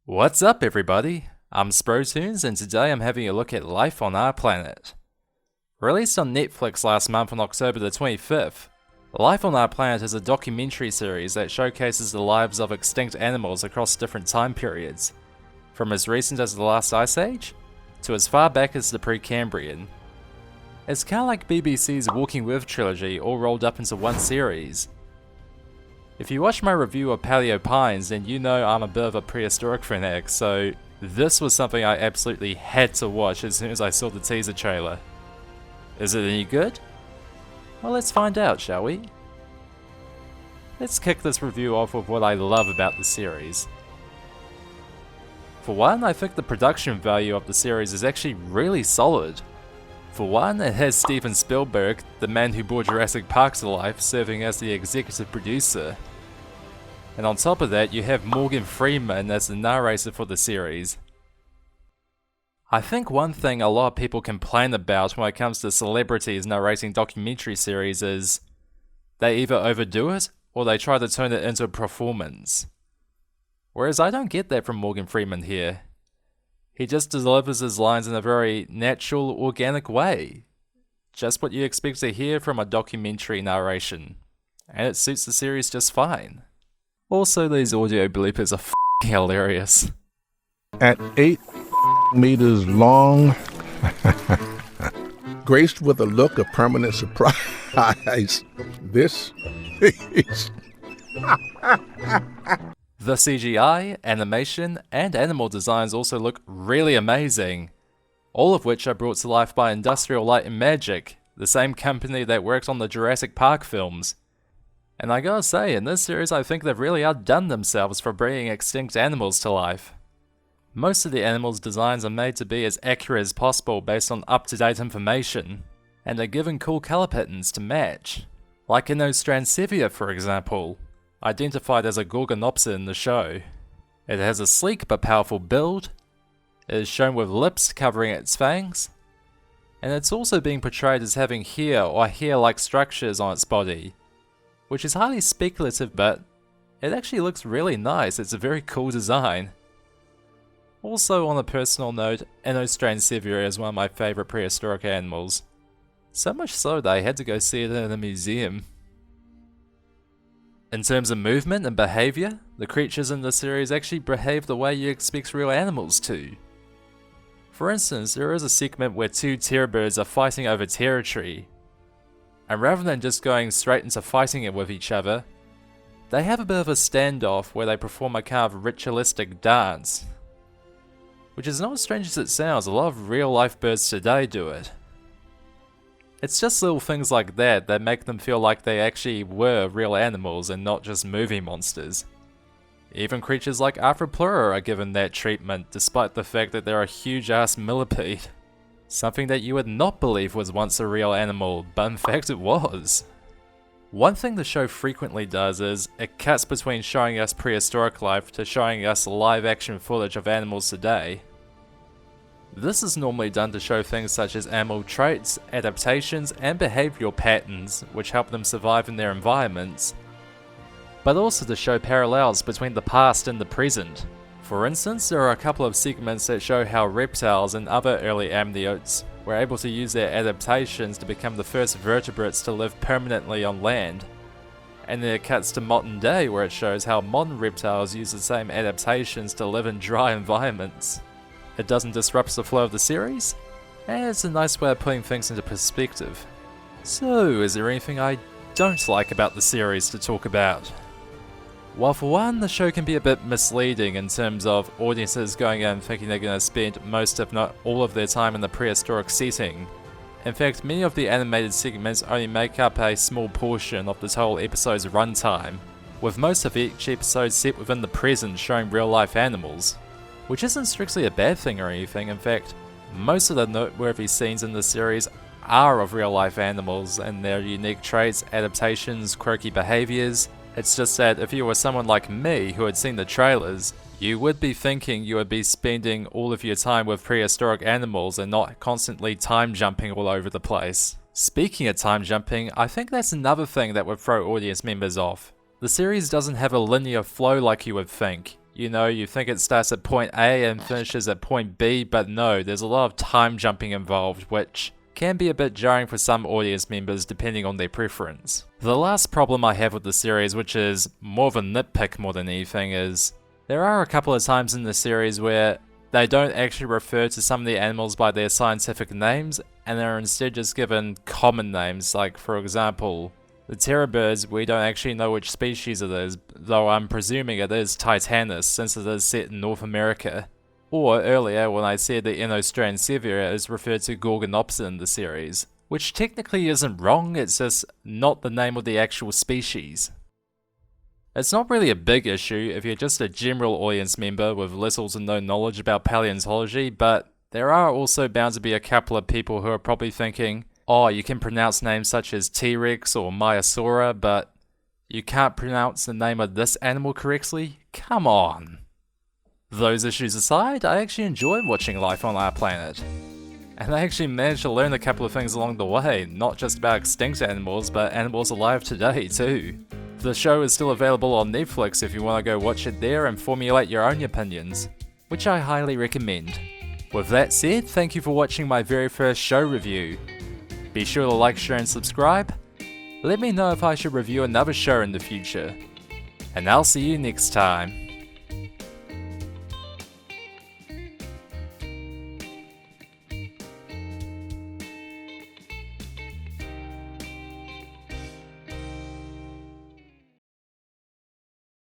What's up everybody? I'm Sproatoonz and today I'm having a look at life on our planet. Released on Netflix last month on October the 25th, Life on Our Planet is a documentary series that showcases the lives of extinct animals across different time periods, from as recent as the last ice age, to as far back as the Precambrian. It's kinda like BBC's Walking With trilogy all rolled up into one series. If you watch my review of Paleontology, then you know I'm a bit of a prehistoric fanatic, so this was something I absolutely had to watch as soon as I saw the teaser trailer. Is it any good? Well, let's find out, shall we? Let's kick this review off with what I love about the series. For one, I think the production value of the series is actually really solid. For one, it has Steven Spielberg, the man who brought Jurassic Park to life, serving as the executive producer. And on top of that, you have Morgan Freeman as the narrator for the series. I think one thing a lot of people complain about when it comes to celebrities narrating documentary series is they either overdo it or they try to turn it into a performance. Whereas I don't get that from Morgan Freeman here. He just delivers his lines in a very natural, organic way. Just what you expect to hear from a documentary narration. And it suits the series just fine. Also, these audio bloopers are f***ing hilarious. At 8 meters long, graced with a look of permanent surprise, this is... The CGI, animation, and animal designs also look really amazing, all of which are brought to life by Industrial Light and Magic, the same company that worked on the Jurassic Park films. And I gotta say, in this series I think they've really outdone themselves for bringing extinct animals to life. Most of the animals' designs are made to be as accurate as possible based on up-to-date information, and are given cool color patterns to match. Like Dinosaurs, for example, identified as a Gorgonopsid in the show. It has a sleek but powerful build, it is shown with lips covering its fangs, and it's also being portrayed as having hair or hair-like structures on its body, which is highly speculative, but it actually looks really nice. It's a very cool design. Also, on a personal note, Dinosaurs is one of my favourite prehistoric animals. So much so that I had to go see it in a museum. In terms of movement and behaviour, the creatures in the series actually behave the way you expect real animals to. For instance, there is a segment where two terrorbirds are fighting over territory, and rather than just going straight into fighting it with each other, they have a bit of a standoff where they perform a kind of ritualistic dance. Which is not as strange as it sounds, a lot of real life birds today do it. It's just little things like that that make them feel like they actually were real animals and not just movie monsters. Even creatures like Arthroplura are given that treatment despite the fact that they're a huge ass millipede. Something that you would not believe was once a real animal, but in fact it was. One thing the show frequently does is it cuts between showing us prehistoric life to showing us live action footage of animals today. This is normally done to show things such as animal traits, adaptations, and behavioural patterns which help them survive in their environments, but also to show parallels between the past and the present. For instance, there are a couple of segments that show how reptiles and other early amniotes were able to use their adaptations to become the first vertebrates to live permanently on land. And then it cuts to modern day where it shows how modern reptiles use the same adaptations to live in dry environments. It doesn't disrupt the flow of the series, and it's a nice way of putting things into perspective. So, is there anything I don't like about the series to talk about? Well, for one, the show can be a bit misleading in terms of audiences going in thinking they're going to spend most if not all of their time in the prehistoric setting. In fact, many of the animated segments only make up a small portion of the total episode's runtime, with most of each episode set within the present showing real life animals. Which isn't strictly a bad thing or anything. In fact, most of the noteworthy scenes in the series are of real life animals and their unique traits, adaptations, quirky behaviours. It's just that if you were someone like me who had seen the trailers, you would be thinking you would be spending all of your time with prehistoric animals and not constantly time jumping all over the place. Speaking of time jumping, I think that's another thing that would throw audience members off. The series doesn't have a linear flow like you would think. You know, you think it starts at point A and finishes at point B, but no, there's a lot of time jumping involved, which can be a bit jarring for some audience members depending on their preference. The last problem I have with the series, which is more of a nitpick more than anything, is there are a couple of times in the series where they don't actually refer to some of the animals by their scientific names, and they're instead just given common names. Like, for example, the terror birds, we don't actually know which species it is, though I'm presuming it is Titanus since it is set in North America. Or earlier when I said the Enostransevia is referred to Gorgonopsin in the series, which technically isn't wrong, it's just not the name of the actual species. It's not really a big issue if you're just a general audience member with little to no knowledge about paleontology, but there are also bound to be a couple of people who are probably thinking, oh, you can pronounce names such as T-Rex or Maiasaura, but you can't pronounce the name of this animal correctly? Come on! Those issues aside, I actually enjoyed watching life on our planet. And I actually managed to learn a couple of things along the way, not just about extinct animals, but animals alive today too. The show is still available on Netflix if you want to go watch it there and formulate your own opinions, which I highly recommend. With that said, thank you for watching my very first show review. Be sure to like, share and subscribe. Let me know if I should review another show in the future. And I'll see you next time.